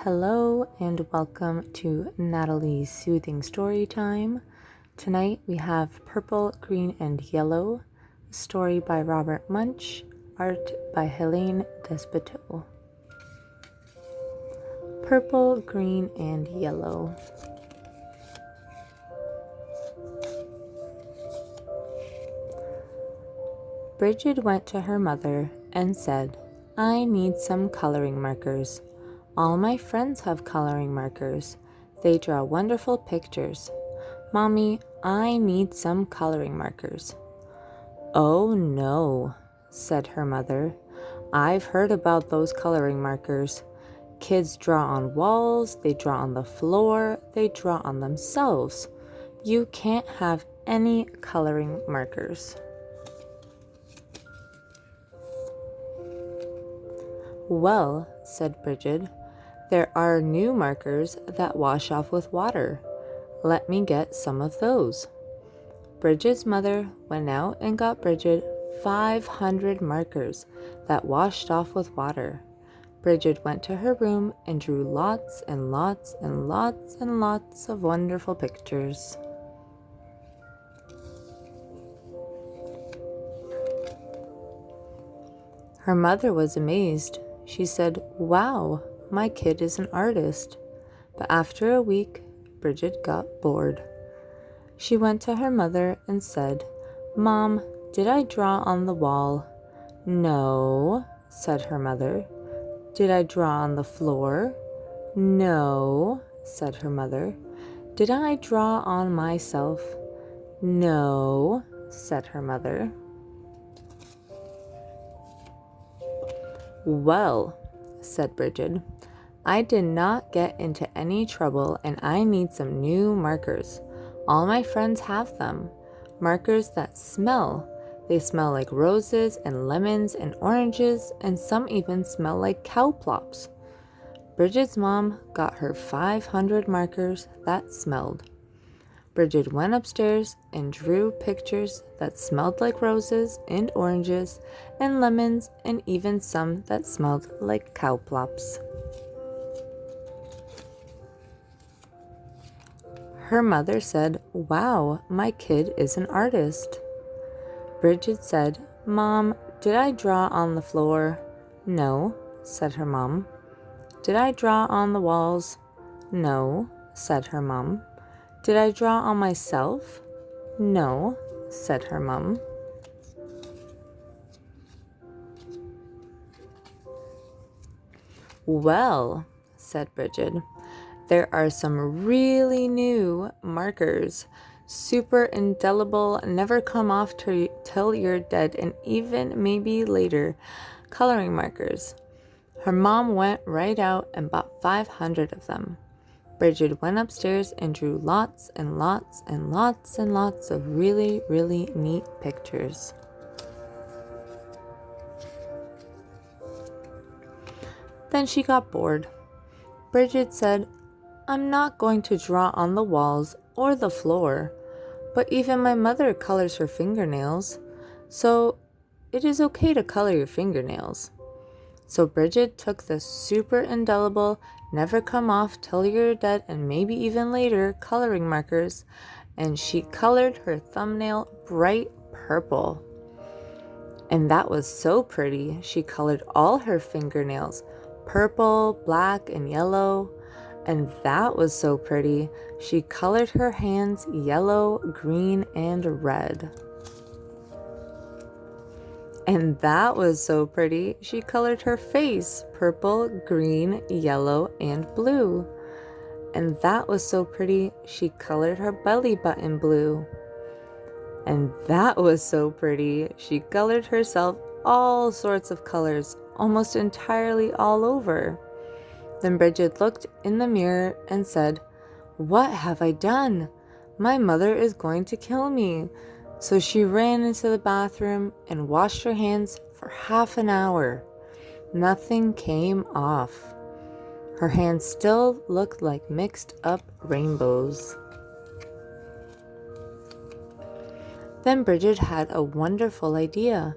Hello and welcome to Natalie's Soothing Story Time. Tonight we have Purple, Green, and Yellow, a story by Robert Munsch, art by Helene Despoteau. Purple, Green, and Yellow. Bridget went to her mother and said, "I need some coloring markers. All my friends have coloring markers. They draw wonderful pictures. Mommy, I need some coloring markers." "Oh no," said her mother. "I've heard about those coloring markers. Kids draw on walls, they draw on the floor, they draw on themselves. You can't have any coloring markers." "Well," said Bridget, "there are new markers that wash off with water. Let me get some of those." Bridget's mother went out and got Bridget 500 markers that washed off with water. Bridget went to her room and drew lots and lots and lots and lots of wonderful pictures. Her mother was amazed. She said, "Wow, my kid is an artist." But after a week, Bridget got bored. She went to her mother and said, "Mom, did I draw on the wall?" "No," said her mother. "Did I draw on the floor?" "No," said her mother. "Did I draw on myself?" "No," said her mother. "Well," said Bridget, "I did not get into any trouble and I need some new markers. All my friends have them. Markers that smell. They smell like roses and lemons and oranges, and some even smell like cow plops." Bridget's mom got her 500 markers that smelled. Bridget went upstairs and drew pictures that smelled like roses and oranges and lemons and even some that smelled like cow plops. Her mother said, "Wow, my kid is an artist." Bridget said, "Mom, did I draw on the floor?" "No," said her mom. "Did I draw on the walls?" "No," said her mom. "Did I draw on myself?" "No," said her mom. "Well," said Bridget, "there are some really new markers. Super indelible, never come off till you're dead, and even maybe later, coloring markers." Her mom went right out and bought 500 of them. Bridget went upstairs and drew lots and lots and lots and lots of really, really neat pictures. Then she got bored. Bridget said, "I'm not going to draw on the walls or the floor, but even my mother colors her fingernails, so it is okay to color your fingernails." So Bridget took the super indelible, never come off till you're dead and maybe even later coloring markers, and she colored her thumbnail bright purple. And that was so pretty. She colored all her fingernails purple, black, and yellow. And that was so pretty. She colored her hands yellow, green, and red. And that was so pretty. She colored her face purple, green, yellow, and blue. And that was so pretty. She colored her belly button blue. And that was so pretty. She colored herself all sorts of colors, almost entirely all over. Then Bridget looked in the mirror and said, "What have I done? My mother is going to kill me." So she ran into the bathroom and washed her hands for half an hour. Nothing came off. Her hands still looked like mixed up rainbows. Then Bridget had a wonderful idea.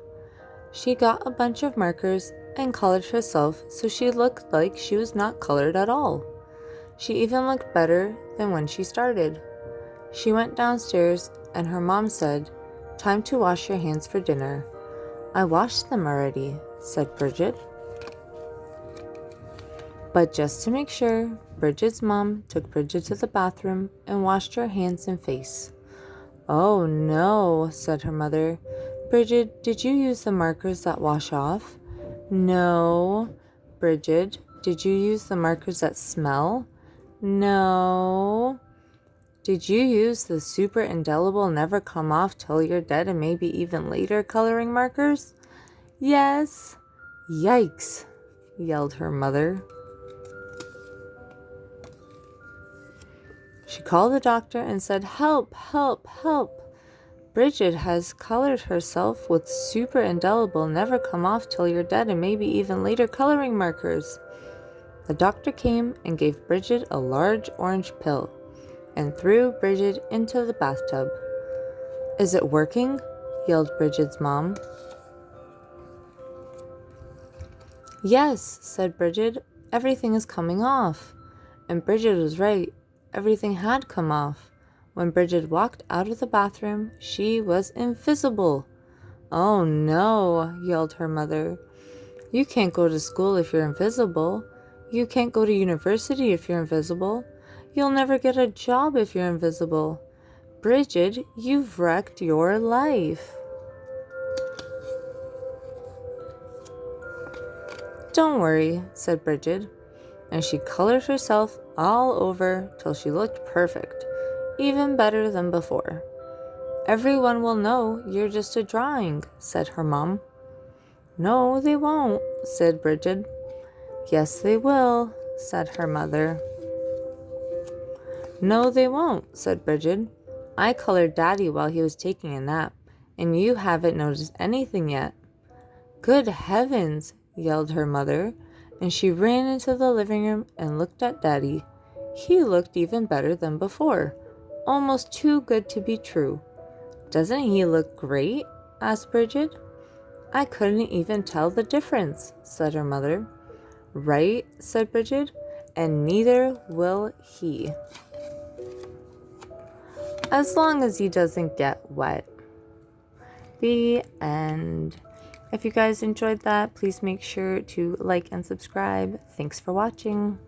She got a bunch of markers and colored herself so she looked like she was not colored at all. She even looked better than when she started. She went downstairs and her mom said, "Time to wash your hands for dinner." "I washed them already," said Bridget. But just to make sure, Bridget's mom took Bridget to the bathroom and washed her hands and face. "Oh no," said her mother. "Bridget, did you use the markers that wash off?" "No." "Bridget, did you use the markers that smell?" "No." "Did you use the super indelible never come off till you're dead and maybe even later coloring markers?" "Yes." "Yikes," yelled her mother. She called the doctor and said, "Help, help, help. Bridget has colored herself with super indelible never come off till you're dead and maybe even later coloring markers." The doctor came and gave Bridget a large orange pill and threw Bridget into the bathtub. "Is it working?" yelled Bridget's mom. "Yes," said Bridget, "everything is coming off." And Bridget was right. Everything had come off. When Bridget walked out of the bathroom, she was invisible. "Oh no," yelled her mother. "You can't go to school if you're invisible. You can't go to university if you're invisible. You'll never get a job if you're invisible. Bridget, you've wrecked your life." "Don't worry," said Bridget, and she colored herself all over till she looked perfect, even better than before. "Everyone will know you're just a drawing," said her mom. "No, they won't," said Bridget. "Yes, they will," said her mother. "No, they won't," said Bridget. "I colored Daddy while he was taking a nap, and you haven't noticed anything yet." "Good heavens," yelled her mother, and she ran into the living room and looked at Daddy. He looked even better than before, almost too good to be true. "Doesn't he look great?" asked Bridget. "I couldn't even tell the difference," said her mother. "Right," said Bridget, "and neither will he. As long as he doesn't get wet." The end. If you guys enjoyed that, please make sure to like and subscribe. Thanks for watching.